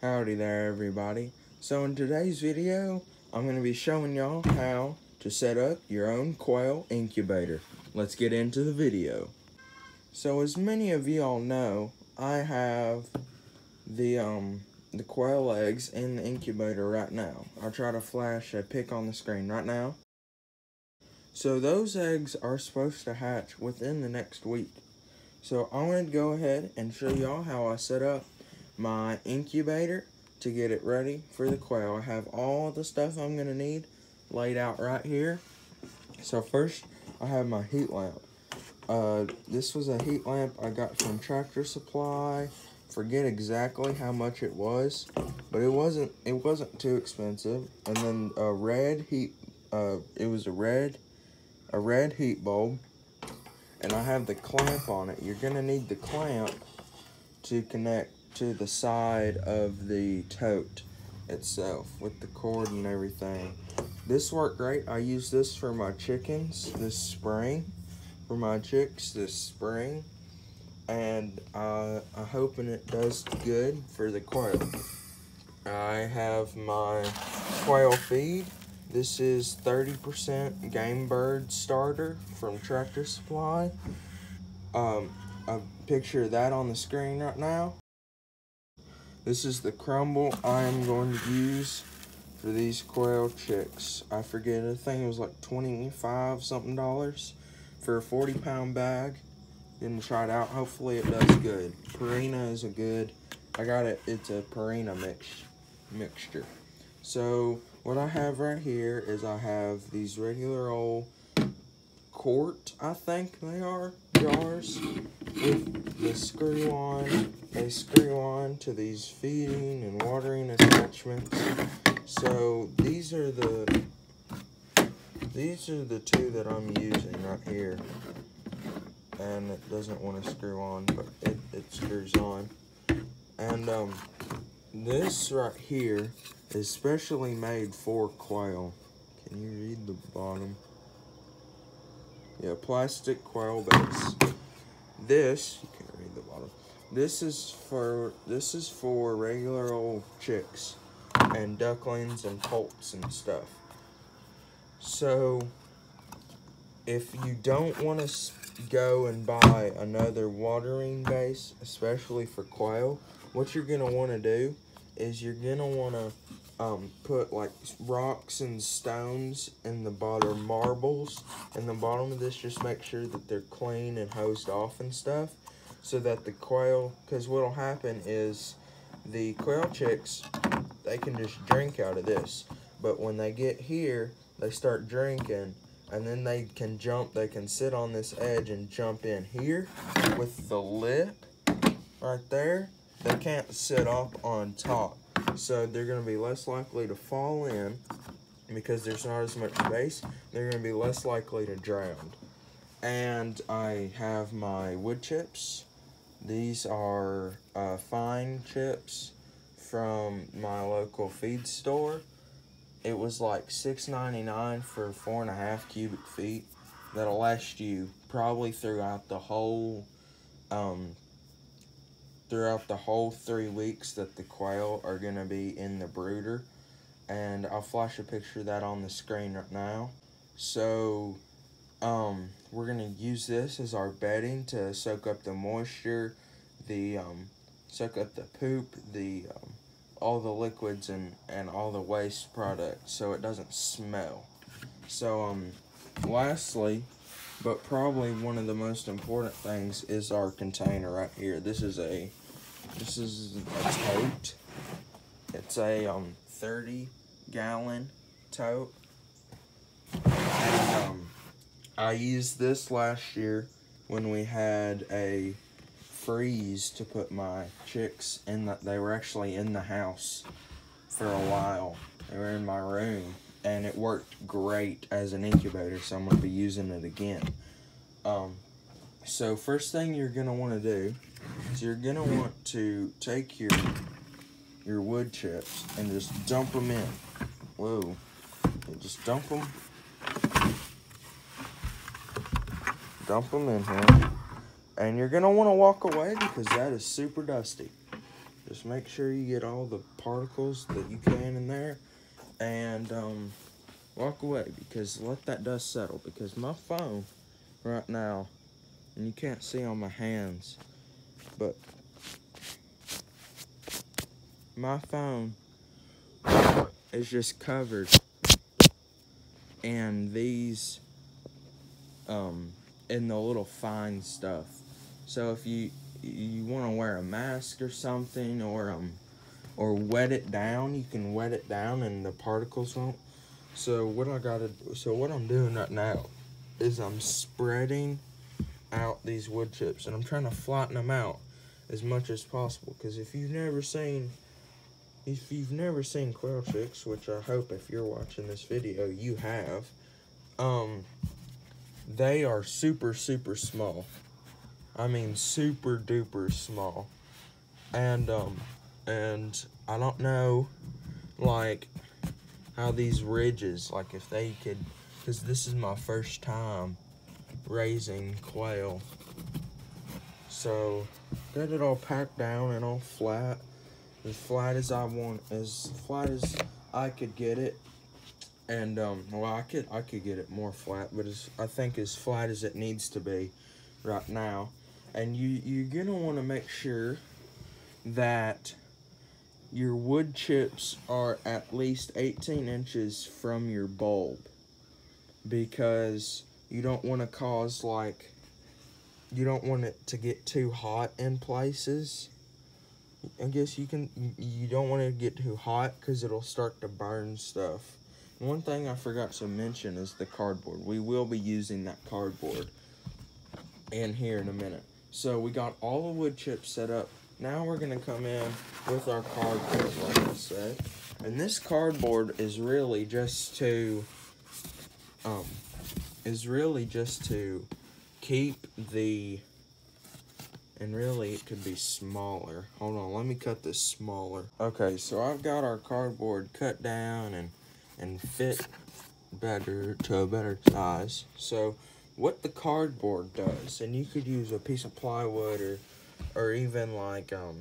Howdy there, everybody. So in today's video, I'm going to be showing y'all how to set up your own quail incubator. Let's get into the video. So as many of y'all know, I have the quail eggs in the incubator right now. I'll try to flash a pic on the screen right now. So those eggs are supposed to hatch within the next week. So I'm going to go ahead and show y'all how I set up my incubator to get it ready for the quail. I have all the stuff I'm going to need laid out right here. So first, I have my heat lamp. This was a heat lamp I got from Tractor Supply. Forget exactly how much it was, but it wasn't too expensive. And then a red heat, it was a red heat bulb. And I have the clamp on it. You're gonna need the clamp to connect to the side of the tote itself with the cord and everything. This worked great. I used this for my chickens this spring, for my chicks this spring, and I'm hoping it does good for the quail. I have my quail feed. This is 30% Game Bird starter from Tractor Supply. A picture of that on the screen right now. This is the crumble I am going to use for these quail chicks. I forget, I think it was like $25 something for a 40-pound bag. Didn't try it out. Hopefully it does good. Purina is a good, it's a Purina mixture. So what I have right here is I have these regular old quart, I think they are, jars with the screw on. They screw on to these feeding and watering attachments. So these are the two that I'm using right here. And it doesn't want to screw on, but it screws on. And this right here is specially made for quail. Can you read the bottom? Yeah, plastic quail base. This, you can't read the bottom. This is for regular old chicks and ducklings and poults and stuff. So if you don't want to go and buy another watering base, especially for quail, what you're gonna want to do is you're gonna want to put like rocks and stones in the bottom, marbles in the bottom of this. Just make sure that they're clean and hosed off and stuff, so that the quail, because what'll happen is the quail chicks, they can just drink out of this, but when they get here, they start drinking, and then they can sit on this edge and jump in here with the lip right there. They can't sit up on top, so they're going to be less likely to fall in because there's not as much space. They're going to be less likely to drown. And I have my wood chips. These are fine chips from my local feed store. It was like $6.99 for 4.5 cubic feet. That'll last you probably throughout the whole 3 weeks that the quail are going to be in the brooder. And I'll flash a picture of that on the screen right now. So we're going to use this as our bedding to soak up the moisture, soak up the poop, all the liquids and all the waste products, so it doesn't smell. So lastly, but probably one of the most important things, is our container right here. This is a tote. It's a 30-gallon tote. And I used this last year when we had a freeze to put my chicks in. They were actually in the house for a while. They were in my room, and it worked great as an incubator, so I'm going to be using it again. So first thing you're going to want to do is you're going to want to take your wood chips and just dump them in. Whoa. Just dump them in here. And you're going to want to walk away because that is super dusty. just make sure you get all the particles that you can in there, and walk away, because let that dust settle, because my phone right now, and you can't see on my hands, but my phone is just covered in these in the little fine stuff. So if you want to wear a mask or something, or wet it down, you can wet it down and the particles won't. So what I'm doing right now is I'm spreading out these wood chips, and I'm trying to flatten them out as much as possible, because if you've never seen quail chicks, which I hope if you're watching this video you have, they are super small. I mean super duper small. And I don't know, like, how these ridges, like, if they could, because this is my first time raising quail. So got it all packed down and all flat, as flat as I want, as flat as I could get it. And well, I could get it more flat, but I think as flat as it needs to be right now. And you're gonna want to make sure that your wood chips are at least 18 inches from your bulb, because you don't want to cause, like, you don't want it to get too hot in places. I guess you don't want it to get too hot, because it'll start to burn stuff. One thing I forgot to mention is the cardboard. We will be using that cardboard in here in a minute. So we got all the wood chips set up. Now we're gonna come in with our cardboard, like I said. And this cardboard is really just to keep the, and really it could be smaller. Hold on, let me cut this smaller. Okay, so I've got our cardboard cut down and fit better to a better size. So what the cardboard does, and you could use a piece of plywood or even like a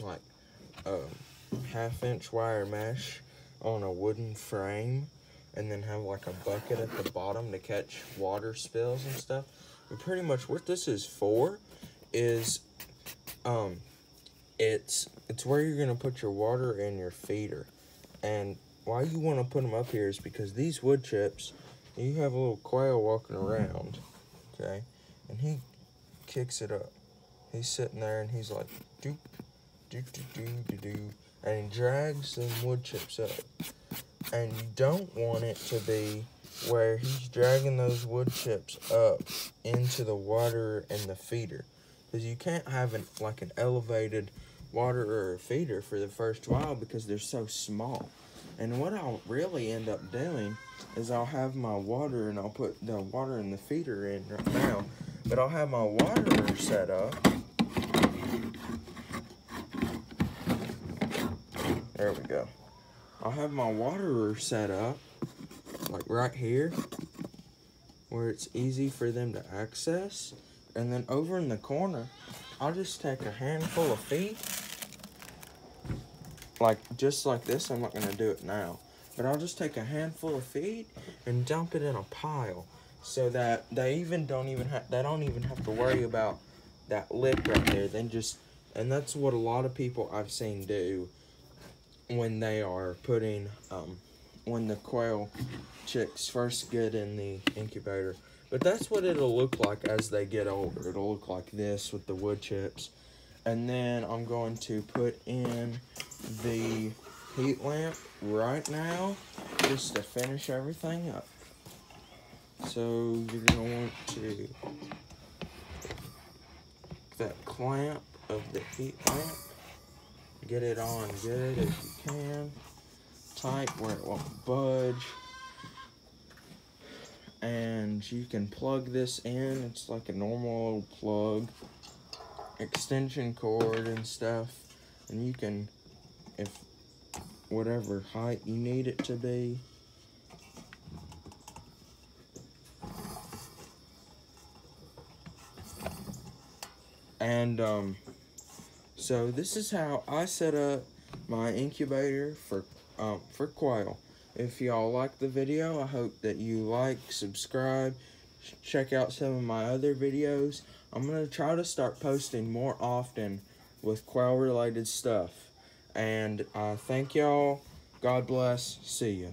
1/2-inch wire mesh on a wooden frame, and then have like a bucket at the bottom to catch water spills and stuff. But pretty much what this is for is it's where you're gonna put your water and your feeder. And why you want to put them up here is because these wood chips, you have a little quail walking around, okay, and he kicks it up. He's sitting there and he's like, doop, doop, doop, doop, doop, doop, and he drags them wood chips up. And you don't want it to be where he's dragging those wood chips up into the water and the feeder, because you can't have an elevated water or a feeder for the first while, because they're so small. And what I'll really end up doing is I'll have my water, and I'll put the water and the feeder in right now, but I'll have my waterer set up. There we go. I'll have my waterer set up, like right here, where it's easy for them to access. And then over in the corner, I'll just take a handful of feed, like just like this. I'm not gonna do it now, but I'll just take a handful of feed and dump it in a pile, so that they don't even have to worry about that lip right there. And that's what a lot of people I've seen do when they are putting, when the quail chicks first get in the incubator. But that's what it'll look like as they get older. It'll look like this with the wood chips. And then I'm going to put in the heat lamp right now, just to finish everything up. So you're gonna want to that clamp of the heat lamp, get it on good as you can, tight where it won't budge. And you can plug this in. It's like a normal plug, extension cord and stuff. And you can, if whatever height you need it to be. And so this is how I set up my incubator for quail. If y'all like the video, I hope that you like, subscribe, check out some of my other videos. I'm going to try to start posting more often with quail related stuff. And thank y'all. God bless. See ya.